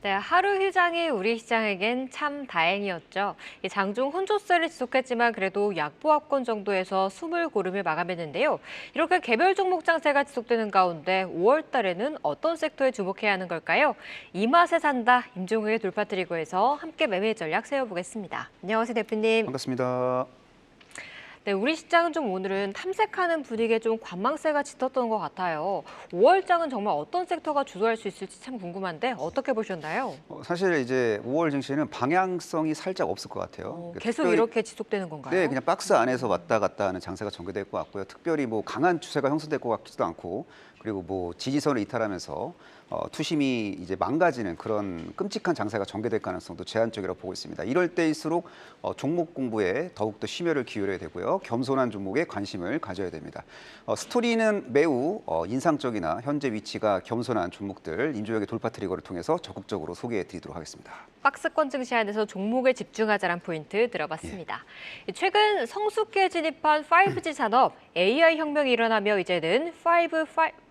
네, 하루 휴장이 우리 시장에겐 참 다행이었죠. 이 장중 혼조세를 지속했지만 그래도 약보합권 정도에서 숨을 고르며 마감했는데요. 이렇게 개별 종목 장세가 지속되는 가운데 5월 달에는 어떤 섹터에 주목해야 하는 걸까요? 이 맛에 산다, 임종욱의 돌파트리고에서 함께 매매 전략 세워보겠습니다. 안녕하세요, 대표님. 반갑습니다. 네, 우리 시장은 좀 오늘은 탐색하는 분위기에 좀 관망세가 짙었던 것 같아요. 5월장은 정말 어떤 섹터가 주도할 수 있을지 참 궁금한데 어떻게 보셨나요? 사실 이제 5월 증시는 방향성이 살짝 없을 것 같아요. 그러니까 계속 특별히 이렇게 지속되는 건가요? 네, 그냥 박스 안에서 왔다 갔다 하는 장세가 전개될 것 같고요. 특별히 뭐 강한 추세가 형성될 것 같지도 않고, 그리고 뭐 지지선을 이탈하면서 투심이 이제 망가지는 그런 끔찍한 장세가 전개될 가능성도 제한적이라고 보고 있습니다. 이럴 때일수록 종목 공부에 더욱더 심혈을 기울여야 되고요. 겸손한 종목에 관심을 가져야 됩니다. 스토리는 매우 인상적이나 현재 위치가 겸손한 종목들 임종혁의 돌파 트리거를 통해서 적극적으로 소개해 드리도록 하겠습니다. 박스권 증시 안에서 종목에 집중하자란 포인트 들어봤습니다. 최근 성숙기에 진입한 5G 산업, AI 혁명이 일어나며 이제는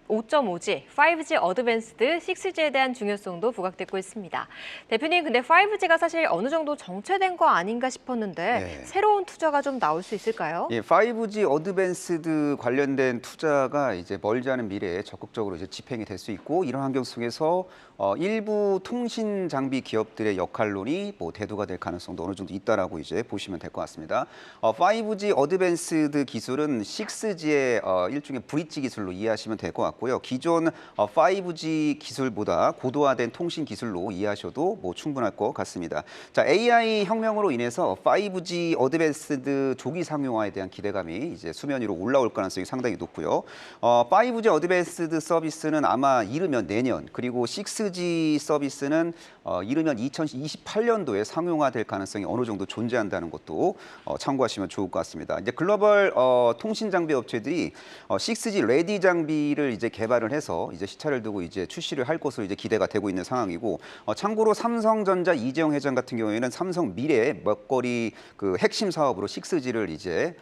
5.5G, 5G 어드밴스드, 6G에 대한 중요성도 부각되고 있습니다. 대표님, 근데 5G가 사실 어느 정도 정체된 거 아닌가 싶었는데 네. 새로운 투자가 좀 나올 수 있을까요? 예, 5G 어드밴스드 관련된 투자가 이제 멀지 않은 미래에 적극적으로 이제 집행이 될 수 있고, 이런 환경 속에서 일부 통신 장비 기업들의 역할론이 뭐 대두가 될 가능성도 어느 정도 있다라고 이제 보시면 될 것 같습니다. 5G 어드밴스드 기술은 6G의 일종의 브릿지 기술로 이해하시면 될 것 같고요. 기존 5G 기술보다 고도화된 통신 기술로 이해하셔도 뭐 충분할 것 같습니다. 자, AI 혁명으로 인해서 5G 어드밴스드 조기 상용화에 대한 기대감이 이제 수면 위로 올라올 가능성이 상당히 높고요. 5G 어드밴스드 서비스는 아마 이르면 내년, 그리고 6G 서비스는 이르면 2028년도에 상용화될 가능성이 어느 정도 존재한다는 것도 참고하시면 좋을 것 같습니다. 이제 글로벌 통신 장비 업체들이 6G 레디 장비를 이제 개발을 해서 이제 시차를 두고 이제 출시를 할 것으로 이제 기대가 되고 있는 상황이고, 참고로 삼성전자 이재용 회장 같은 경우에는 삼성 미래 먹거리 그 핵심 사업으로 6G를 이제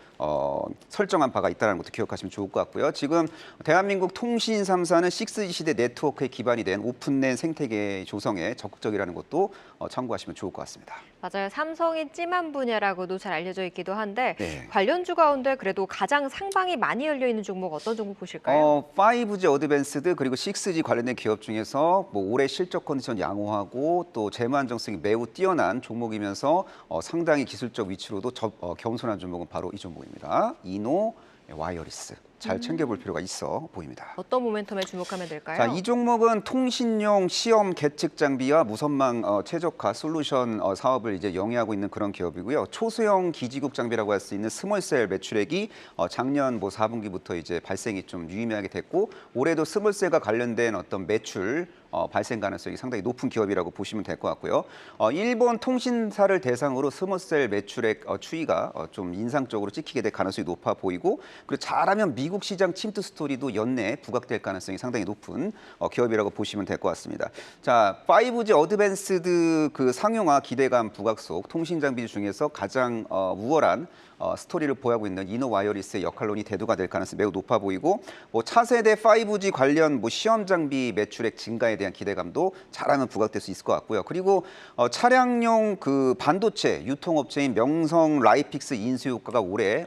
설정한 바가 있다는 것도 기억하시면 좋을 것 같고요. 지금 대한민국 통신 3사는 6G 시대 네트워크에 기반이 된 오픈넷 생태계 조성에 적극적이라는 것도 참고하시면 좋을 것 같습니다. 맞아요. 삼성이 찜한 분야라고도 잘 알려져 있기도 한데 네. 관련주 가운데 그래도 가장 상방이 많이 열려 있는 종목 어떤 종목 보실까요? 5G 어드밴스드 그리고 6G 관련된 기업 중에서 뭐 올해 실적 컨디션 양호하고 또 재무 안정성이 매우 뛰어난 종목이면서 상당히 기술적 위치로도 겸손한 종목은 바로 이 종목입니다. 이노 와이어리스. 잘 챙겨볼 필요가 있어 보입니다. 어떤 모멘텀에 주목하면 될까요? 자, 이 종목은 통신용 시험 계측 장비와 무선망 최적화 솔루션 사업을 이제 영위하고 있는 그런 기업이고요. 초소형 기지국 장비라고 할 수 있는 스몰셀 매출액이 작년 뭐 4분기부터 이제 발생이 좀 유의미하게 됐고, 올해도 스몰셀과 관련된 어떤 매출 발생 가능성이 상당히 높은 기업이라고 보시면 될 것 같고요. 일본 통신사를 대상으로 스몰셀 매출액 추이가 좀 인상적으로 찍히게 될 가능성이 높아 보이고, 그리고 잘하면 미국 시장 침투 스토리도 연내 부각될 가능성이 상당히 높은 기업이라고 보시면 될 것 같습니다. 자, 5G 어드밴스드 그 상용화 기대감 부각 속 통신 장비 중에서 가장 우월한 스토리를 보유하고 있는 이노 와이어리스의 역할론이 대두가 될 가능성이 매우 높아 보이고, 뭐 차세대 5G 관련 뭐 시험 장비 매출액 증가에 대한 기대감도 잘하면 부각될 수 있을 것 같고요. 그리고 차량용 그 반도체 유통업체인 명성 라이픽스 인수 효과가 올해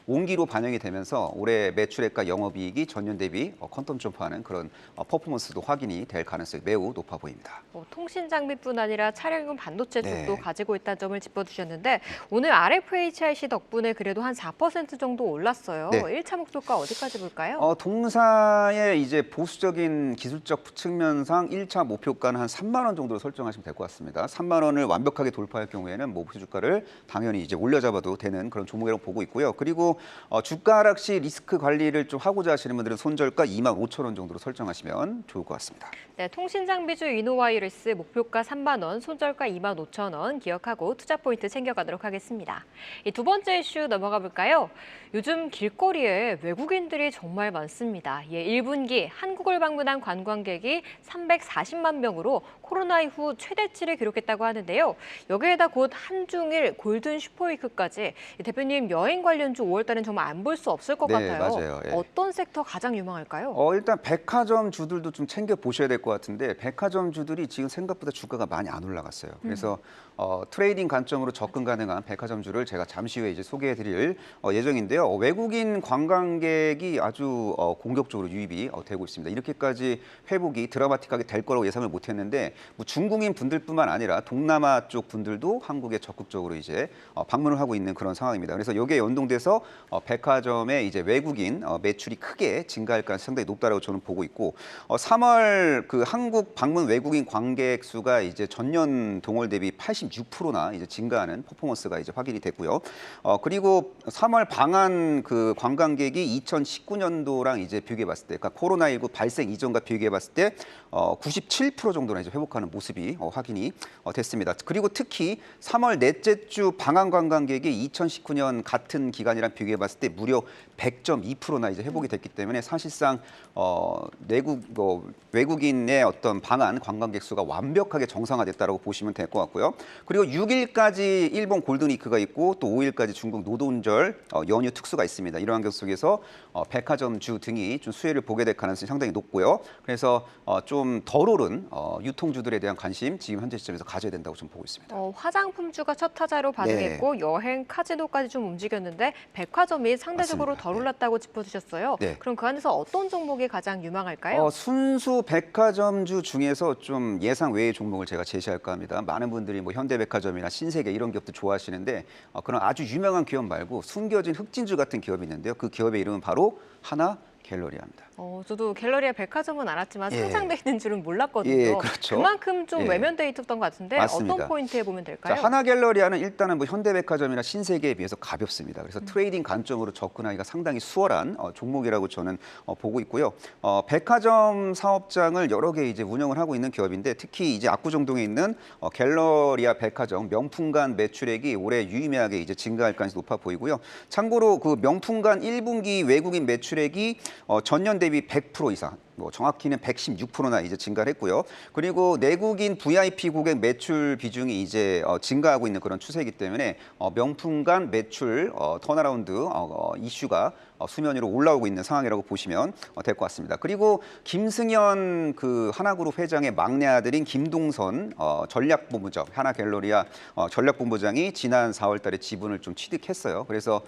온기로 반영이 되면서 올해 매출액과 영업이익이 전년 대비 퀀텀 점프하는 그런 퍼포먼스도 확인이 될 가능성이 매우 높아 보입니다. 통신 장비뿐 아니라 차량용 반도체 쪽도 네. 가지고 있다는 점을 짚어주셨는데 오늘 RFHIC 덕분에 그래도 한 4% 정도 올랐어요. 네. 1차 목표가 어디까지 볼까요? 동사의 이제 보수적인 기술적 측면상 1차 목표가는 한 3만 원 정도로 설정하시면 될 것 같습니다. 3만 원을 완벽하게 돌파할 경우에는 목표 주가를 당연히 이제 올려잡아도 되는 그런 종목이라고 보고 있고요. 그리고 주가 하락 시 리스크 관리를 좀 하고자 하시는 분들은 손절가 2만 5천 원 정도로 설정하시면 좋을 것 같습니다. 네, 통신 장비주 이노와이어리스 목표가 3만 원, 손절가 2만 5천 원 기억하고 투자 포인트 챙겨가도록 하겠습니다. 이 두 번째 번째 이슈 넘어가 볼까요? 요즘 길거리에 외국인들이 정말 많습니다. 1분기 한국을 방문한 관광객이 340만 명으로 코로나 이후 최대치를 기록했다고 하는데요. 여기에다 곧 한중일 골든 슈퍼위크까지 대표님 여행 관련주 5월 달엔 정말 안 볼 수 없을 것 네, 같아요. 맞아요. 예. 어떤 섹터 가장 유망할까요? 일단 백화점 주들도 좀 챙겨 보셔야 될 것 같은데 백화점 주들이 지금 생각보다 주가가 많이 안 올라갔어요. 그래서 트레이딩 관점으로 접근 가능한 백화점 주를 제가 잠시 후에 이제 소개해드릴 예정인데요. 외국인 관광객이 아주 공격적으로 유입이 되고 있습니다. 이렇게까지 회복이 드라마틱하게 될 거라고 예상을 못했는데 뭐 중국인 분들뿐만 아니라 동남아 쪽 분들도 한국에 적극적으로 이제 방문을 하고 있는 그런 상황입니다. 그래서 여기에 연동돼서 백화점의 이제 외국인 매출이 크게 증가할 가능성이 상당히 높다라고 저는 보고 있고 3월 그 한국 방문 외국인 관객 수가 이제 전년 동월 대비 86%나 이제 증가하는 퍼포먼스가 이제 확인이 됐고요. 그리고 3월 방한 그 관광객이 2019년도랑 이제 비교해 봤을 때, 그러니까 코로나19 발생 이전과 비교해 봤을 때 97% 정도나 이제 회복하는 모습이 확인이 됐습니다. 그리고 특히 3월 넷째 주 방한 관광객이 2019년 같은 기간이랑 비교해 봤을 때 무려 100.2%나 이제 회복이 됐기 때문에 사실상 외국인의 어떤 방한 관광객 수가 완벽하게 정상화됐다라고 보시면 될 것 같고요. 그리고 6일까지 일본 골든위크가 있고 또 5일까지 중국 노동절 연휴 특수가 있습니다. 이러한 것 속에서 백화점주 등이 좀 수혜를 보게 될 가능성이 상당히 높고요. 그래서 좀 덜 오른 유통주들에 대한 관심 지금 현재 시점에서 가져야 된다고 좀 보고 있습니다. 화장품주가 첫 타자로 반응했고 여행, 카지노까지 좀 움직였는데 백화점이 상대적으로 맞습니다. 덜 올랐다고 짚어주셨어요. 네. 그럼 그 안에서 어떤 종목이 가장 유망할까요? 순수 백화점주 중에서 좀 예상 외의 종목을 제가 제시할까 합니다. 많은 분들이 뭐 현대백화점이나 신세계 이런 기업들 좋아하시는데 그런 아주 유명한 기업 말고 숨겨진 흑진주 같은 기업이 있는데요. 그 기업의 이름은 바로 하나갤러리아입니다. 저도 갤러리아 백화점은 알았지만 예. 상장돼 있는 줄은 몰랐거든요. 예, 그렇죠. 그만큼 좀 예. 외면돼 있었던 것 같은데 맞습니다. 어떤 포인트에 보면 될까요? 자, 하나갤러리아는 일단은 뭐 현대백화점이나 신세계에 비해서 가볍습니다. 그래서 트레이딩 관점으로 접근하기가 상당히 수월한 종목이라고 저는 보고 있고요. 백화점 사업장을 여러 개 이제 운영을 하고 있는 기업인데 특히 이제 압구정동에 있는 갤러리아 백화점 명품관 매출액이 올해 유의미하게 이제 증가할 가능성이 높아 보이고요. 참고로 그 명품관 1분기 외국인 매출액이 전년 대비 100% 이상, 뭐 정확히는 116%나 이제 증가를 했고요. 그리고 내국인 VIP 고객 매출 비중이 이제 증가하고 있는 그런 추세이기 때문에 명품관 매출 턴어라운드 이슈가 수면 위로 올라오고 있는 상황이라고 보시면 될 것 같습니다. 그리고 김승현 그 하나그룹 회장의 막내 아들인 김동선 전략본부장, 하나갤러리아 전략본부장이 지난 4월달에 지분을 좀 취득했어요. 그래서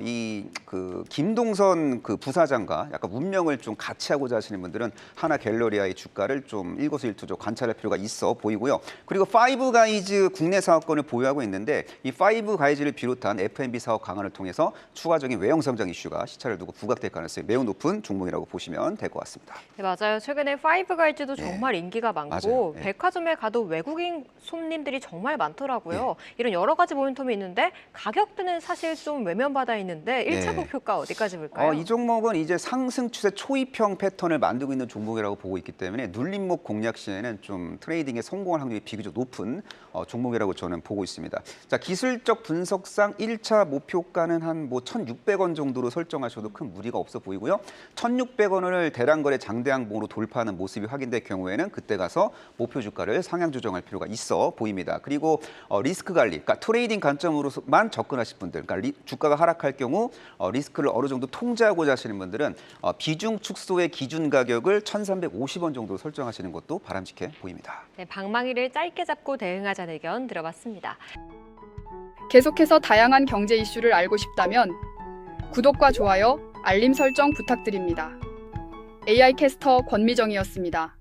이 그 김동선 그 부사장과 약간 운명을 좀 같이 하고자 하시는 분들은 하나갤러리아의 주가를 좀 일거수일투족 관찰할 필요가 있어 보이고요. 그리고 파이브가이즈 국내 사업권을 보유하고 있는데 이 파이브가이즈를 비롯한 F&B 사업 강화를 통해서 추가적인 외형 성장 이슈가 시차를 두고 부각될 가능성이 매우 높은 종목이라고 보시면 될 것 같습니다. 네, 맞아요. 최근에 파이브가이즈도 정말 인기가 많고 맞아요. 네. 백화점에 가도 외국인 손님들이 정말 많더라고요. 이런 여러 가지 모멘텀이 있는데 가격대는 사실 좀 외면받아 있는데 1차 목표가 어디까지 볼까요? 이 종목은 이제 상승 추세 초입형 패턴을 만들고 있는 종목이라고 보고 있기 때문에 눌림목 공략 시에는 좀 트레이딩에 성공할 확률이 비교적 높은 종목이라고 저는 보고 있습니다. 자, 기술적 분석상 1차 목표가는 한 뭐 1,600원 정도로 설정하셔도 큰 무리가 없어 보이고요. 1,600원을 대량거래 장대항봉으로 돌파하는 모습이 확인될 경우에는 그때 가서 목표 주가를 상향 조정할 필요가 있어 보입니다. 그리고 리스크 관리, 그러니까 트레이딩 관점으로만 접근하실 분들, 그러니까 주가가 하락할 경우 리스크를 어느 정도 통제하고자 하시는 분들은 비중 축소의 기준 가격을 1,350원 정도로 설정하시는 것도 바람직해 보입니다. 네, 방망이를 짧게 잡고 대응하자는 의견 들어봤습니다. 계속해서 다양한 경제 이슈를 알고 싶다면 구독과 좋아요, 알림 설정 부탁드립니다. AI 캐스터 권미정이었습니다.